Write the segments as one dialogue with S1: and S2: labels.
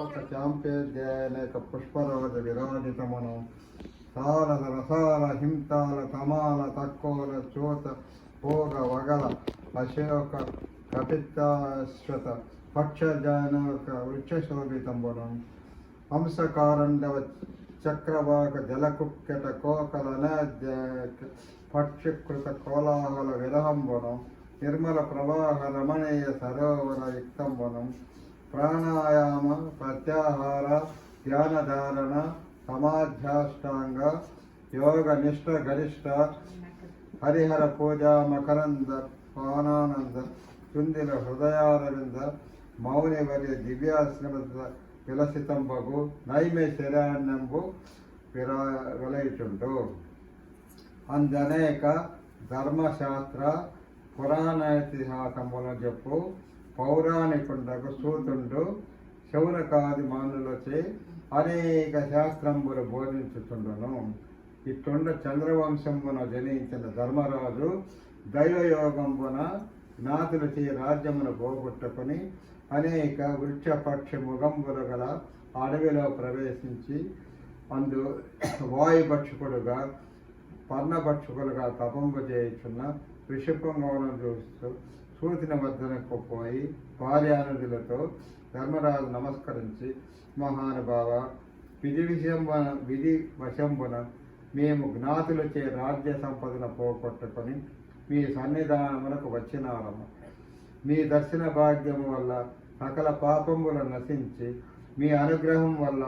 S1: శ్లోక చాంపేధ్యాయనేక పుష్పరోజ విరాజితమను తాళ రసాల హింతాల తమాల తక్కోల చోత భోగ వగల అశోక కపితాశ్వత పక్షజానక వృక్షశోభితంబునం హంసకారండవ చక్రవాక జలకుక్కెట కోకలన పక్షికృత కోలాహల విరహంబునం నిర్మల ప్రవాహ రమణీయ సరోవర యుక్తంబునం ప్రాణాయామ ప్రత్యాహార ధ్యానధారణ సమాధ్యాష్టాంగ యోగ నిష్ట గరిష్ట హరిహర పూజా మకరంద పానానంద చుందిల హృదయారవింద మౌనివర్య దివ్యాశ్రమ విలసితంబగు నైమే శరాణ్యంబు విలయిచుండు అందనేక ధర్మశాస్త్ర పురాణేతిహాసములను చెప్పు పౌరాణికుండకు సూతుండు శౌనకాది మానులచే అనేక శాస్త్రంబులు బోధించుతుండను. ఇట్టుండ చంద్రవంశంబున జనించిన ధర్మరాజు దైవయోగంబున జ్ఞాతులచే రాజ్యమును పోగొట్టుకుని అనేక వృక్షపక్షి ముఖంబులు గల అడవిలో ప్రవేశించి అందు వాయుభక్షకుడుగా పర్ణభక్షకులుగా తపంబు చేయుచున్న ఋషిపుంగవులను చూస్తూ సూచన వద్దనకు పోయి భార్యానుజులతో ధర్మరాజు నమస్కరించి, మహానుభావ, విధి వశంబున మేము జ్ఞాతులచే రాజ్య సంపదను పోగొట్టుకొని మీ సన్నిధానములకు వచ్చినారము. మీ దర్శన భాగ్యము వల్ల సకల పాపములు నశించి మీ అనుగ్రహం వల్ల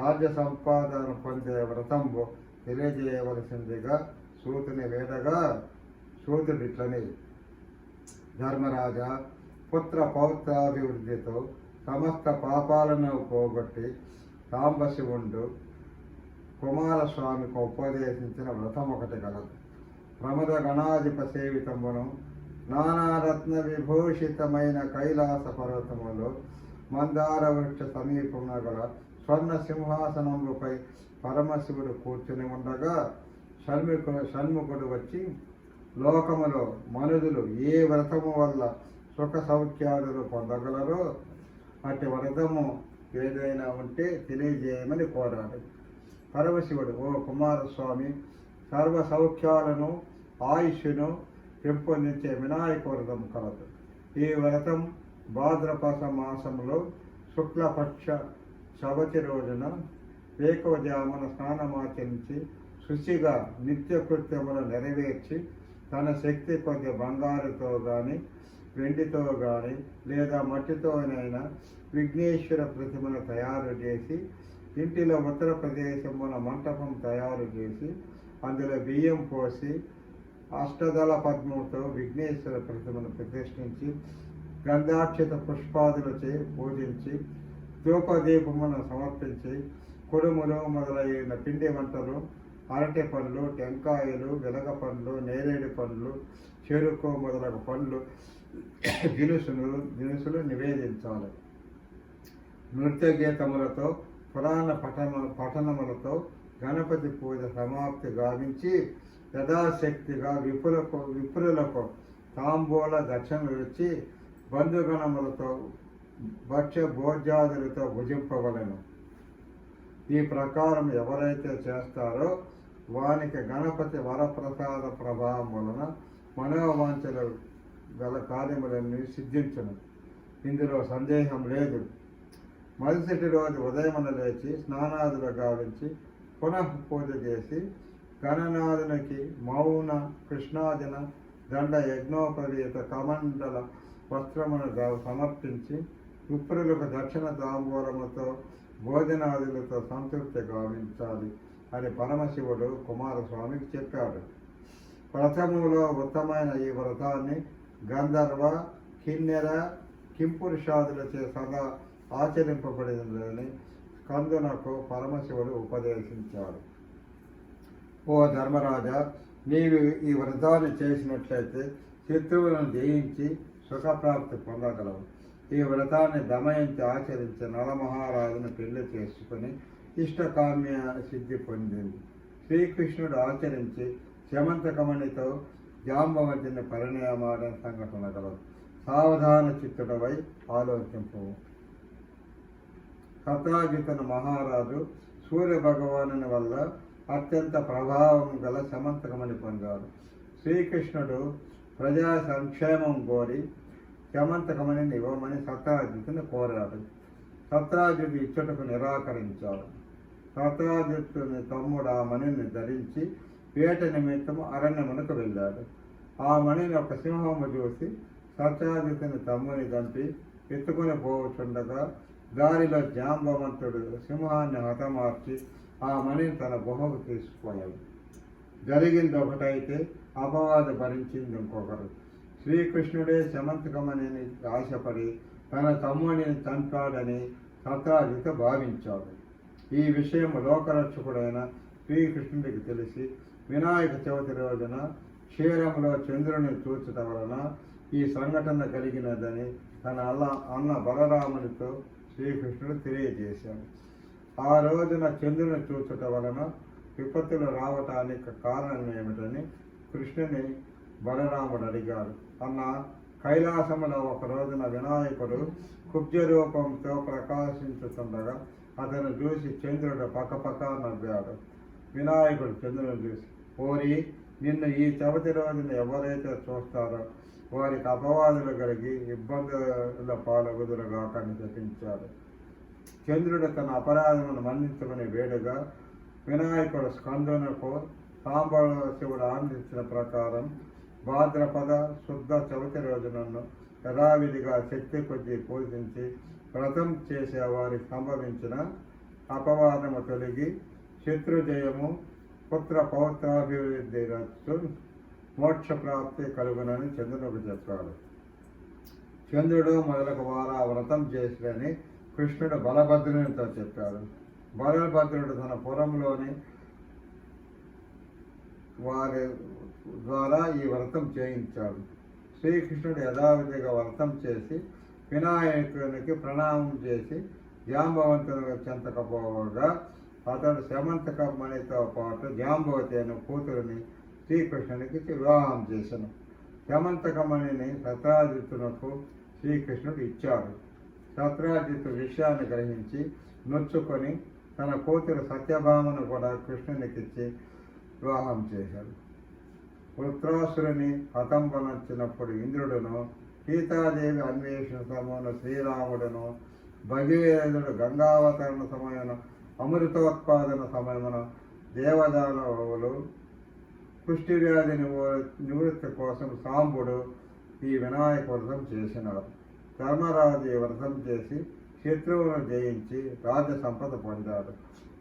S1: రాజ్య సంపాదన పొందే వ్రతంబు తెలియజేయవలసిందిగా సూతుని వేడగా సూతుడిట్లని, ధర్మరాజా, పుత్ర పౌత్రాభివృద్ధితో సమస్త పాపాలను పోగొట్టి సాంబశివుండు కుమారస్వామికి ఉపదేశించిన వ్రతం ఒకటి కలదు. ప్రమద గణాధిప సేవితమును నానారత్న విభూషితమైన కైలాస పర్వతములో మందార వృక్ష సమీపమున గల స్వర్ణ సింహాసనముపై పరమశివుడు కూర్చుని ఉండగా షణ్ముఖుడు వచ్చి, లోకములో మనుదులు ఏ వ్రతము వల్ల సుఖ సౌఖ్యాదులు పొందగలరో అట్టి వ్రతము ఏదైనా ఉంటే తెలియజేయమని కోరాడు. పరమశివుడు, ఓ కుమారస్వామి, సర్వ సౌఖ్యాలను ఆయుష్ను పెంపొందించే వినాయక వ్రతం కలదు. ఈ వ్రతం భాద్రపద మాసంలో శుక్లపక్ష చవతి రోజున వేకువజామున స్నానమాచరించి శుచిగా నిత్యకృత్యములు నెరవేర్చి తన శక్తి కొద్ది బంగారుతో కానీ వెండితో కానీ లేదా మట్టితోనైనా విఘ్నేశ్వర ప్రతిమను తయారు చేసి ఇంటిలో ఉత్తర ప్రదేశమున మంటపం తయారు చేసి అందులో బియ్యం పోసి అష్టదళ పద్మముతో విఘ్నేశ్వర ప్రతిమను ప్రతిష్ఠించి గంధాక్షిత పుష్పాదులచే పూజించి ధూపదీపమును సమర్పించి కుడుములు మొదలైన పిండి వంటలు, అరటి పండ్లు, టెంకాయలు, వెలగ పండ్లు, నేరేడు పండ్లు, చెరుకు మొదలగు పండ్లు దినుసులు నివేదించాలి. నృత్య గీతములతో పురాణ పఠనములతో గణపతి పూజ సమాప్తి గావించి యథాశక్తిగా విపురులకు తాంబూల దక్షిణలు ఇచ్చి బంధుగణములతో భక్ష్య భోజ్యాదులతో భుజింపవలను. ఈ ప్రకారం ఎవరైతే చేస్తారో వానికి గణపతి వరప్రసాద ప్రభావం వలన మనోవాంఛలు గల కార్యములన్నీ సిద్ధించును. ఇందులో సందేహం లేదు. మరుసటి రోజు ఉదయమున లేచి స్నానాదులు గావించి పునః పూజ చేసి గణనాథునికి మౌన కృష్ణాదిన దండ యజ్ఞోపవీత కమండల వస్త్రమును సమర్పించి విప్రులకు దక్షిణ తాంబూలముతో భోజనాదులతో సంతృప్తి గావించాలి అని పరమశివుడు కుమారస్వామికి చెప్పాడు. వ్రతములో ఉత్తమైన ఈ వ్రతాన్ని గంధర్వ, కిన్నెర, కింపురుషాదులచే సదా ఆచరింపబడిందని స్కందునకు పరమశివుడు ఉపదేశించాడు. ఓ ధర్మరాజా, నీవు ఈ వ్రతాన్ని చేసినట్లయితే శత్రువులను జయించి సుఖప్రాప్తి పొందగలవు. ఈ వ్రతాన్ని దమయంతి ఆచరించి నలమహారాజును పెళ్లి చేసుకుని ఇష్టకామ్య సిద్ధి పొందింది. శ్రీకృష్ణుడు ఆచరించి శమంతకమణితో జాంబవంతిని పరిణయమాడిన సంఘటన గలదు. సావధాన చిత్తుడవై ఆలోచింపు. సత్రాజితుని మహారాజు సూర్య భగవానుని వల్ల అత్యంత ప్రభావం గల సమంతకమని పొందాడు. శ్రీకృష్ణుడు ప్రజా సంక్షేమం కోరి సమంతకమని ఇవ్వమని సత్రాజితుని కోరాడు. సత్రాజితు ఇచ్చటకు నిరాకరించాడు. సత్రాజితుని తమ్ముడు ఆ మణిని ధరించి వేట నిమిత్తం అరణ్యమునకు వెళ్ళాడు. ఆ మణిని ఒక సింహము చూసి సత్రాజితుని తమ్ముని చంపి ఎత్తుకుని పోవచ్చుండగా దారిలో జాంబవంతుడు సింహాన్ని హతమార్చి ఆ మణిని తన గుహకు తీసుకుపోయాడు. జరిగింది ఒకటైతే అపవాదు భరించింది ఇంకొకరు. శ్రీకృష్ణుడే సమంతకమని ఆశపడి తన తమ్ముడిని చంపాడని సత్రాజితు భావించాడు. ఈ విషయం లోకరక్షకుడైన శ్రీకృష్ణుడికి తెలిసి వినాయక చవితి రోజున క్షీరంలో చంద్రుని చూచట వలన ఈ సంఘటన కలిగినదని తన అన్న బలరామునితో శ్రీకృష్ణుడు తెలియజేశాడు. ఆ రోజున చంద్రుని చూచట వలన విపత్తులు రావటానికి కారణం ఏమిటని కృష్ణుని బలరాముడు అడిగాడు. అన్న, కైలాసములో ఒక రోజున వినాయకుడు కుబ్జ రూపంతో ప్రకాశించుతుండగా అతను చూసి చంద్రుడు పక్కపక్క నవ్వాడు. వినాయకుడు చంద్రుని చూసి, ఓరి, నిన్ను ఈ చవితి రోజున ఎవరైతే చూస్తారో వారికి అపవాదులు కలిగి ఇబ్బందుల పాలగుదురుగాక అని చెప్పించాడు. చంద్రుడు తన అపరాధమును మన్నించుకుని వేడుగా వినాయకుడు స్కందునకు సాంబశివుడు ఆనందించిన ప్రకారం భాద్రపద శుద్ధ చవితి రోజునను యథావిధిగా శక్తి కొద్దీ పూజించి వ్రతం చేసే వారికి సంభవించిన అపవాదము తొలగి శత్రుజయము పుత్ర పౌత్రాభివృద్ధి మోక్ష ప్రాప్తి కలుగునని చంద్రునికి చెప్పాడు. చంద్రుడు మొదలగు వారు ఆ వ్రతం చేసిరని కృష్ణుడు బలభద్రునితో చెప్పాడు. బలభద్రుడు తన పురంలోని వారి ద్వారా ఈ వ్రతం చేయించాడు. శ్రీకృష్ణుడు యథావిధిగా వ్రతం చేసి వినాయకునికి ప్రణామం చేసి జాంబవంతుని చెంతకపోగా అతడు సమంతకమణితో పాటు జాంబవతి అనే కూతురిని శ్రీకృష్ణునికి వివాహం చేశాను. సమంతకమణిని సత్రాజిత్తునకు శ్రీకృష్ణుడు ఇచ్చాడు. సత్రాజిత్తు విషయాన్ని గ్రహించి నొచ్చుకొని తన కూతురు సత్యభామను కూడా కృష్ణునికిచ్చి వివాహం చేశాడు. వృత్రాసురుని హతంబనొచ్చినప్పుడు ఇంద్రుడును, సీతాదేవి అన్వేషణ సమయమున శ్రీరాముడును, భగీరథుడు గంగావతరణ సమయమున, అమృతోత్పాదన సమయమున దేవదానవులు, కుష్టి వ్యాధి నివృత్తి కోసం సాంబుడు ఈ వినాయక వ్రతం చేసినారు. ధర్మరాజు ఈ వ్రతం చేసి శత్రువును జయించి రాజ్య సంపద పొందాడు.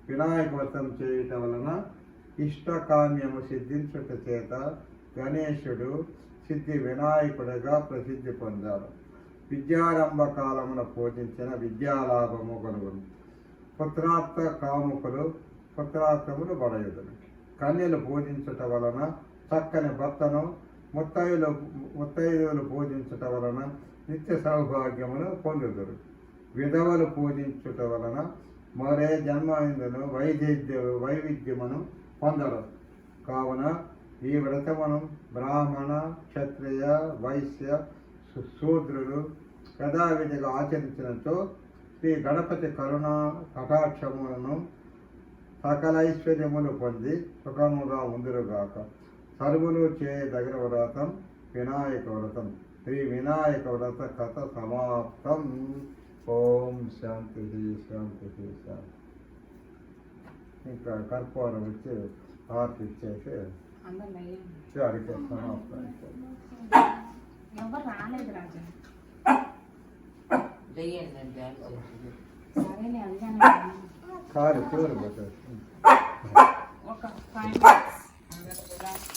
S1: వినాయక వ్రతం చేయటం వలన ఇష్టకామ్యము సిద్ధించుట చేత గణేశుడు సిద్ధి వినాయకుడిగా ప్రసిద్ధి పొందాడు. విద్యారంభ కాలమున పూజించిన విద్యాలాభము కలుగును. పుత్రార్థ కాముకులు పుత్రార్థములు బడయుదులు. కన్యలు పూజించుట వలన చక్కని భర్తను, ముత్తైదువులు పూజించుట వలన నిత్య సౌభాగ్యమును పొందుదురు. విధవలు పూజించుట వలన మరే జన్మయందును వైవిధ్యమును పొందరు. కావున ఈ వ్రతమును బ్రాహ్మణ, క్షత్రియ, వైశ్య, శూద్రులు యథావిధిగా ఆచరించినచో శ్రీ గణపతి కరుణ కటాక్షములను సకల ఐశ్వర్యములు పొంది సుఖముగా ఉందురుగాక. సర్వులు చేయదగిన వ్రతం వినాయక వ్రతం. శ్రీ వినాయక వ్రత కథ సమాప్తం. ఓం శాంతి శాంతి శాంతి. ఇంకా కర్పూరం వచ్చి హారతి ఇచ్చేసి అడిగే సమాప్తం.
S2: ఎవరు రాలేదు రాజా. సరేలే,
S1: కారు చివరి పోతుంది.
S2: ఒక 5 minutes.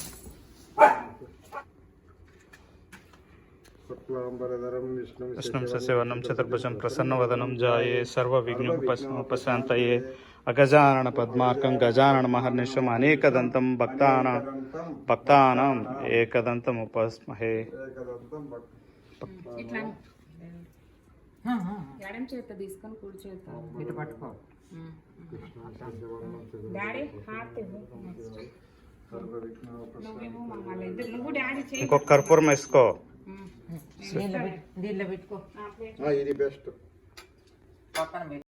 S3: విష్ణుం శశివర్ణం చతుర్భుజం ప్రసన్నవదనం జాయే సర్వవిఘ్నోపశాంతయే అగజానన పద్మార్కం గజానన మహర్నిశం అనేకదంతం భక్తానాం ఏకదంతం ఉపాస్మహే.
S2: ఇట్లా ఎడం చేత తీసుకొని కుడి చేత ఇటు పట్టుకో. డాడీ హార్ట్ నువ్వు డాడీ చేయి.
S3: ఇంకొక కర్పూరం వేసుకో.
S2: దీనిలో పెట్టుకో.
S1: ఇది బెస్ట్.
S2: పక్కన పెట్టు.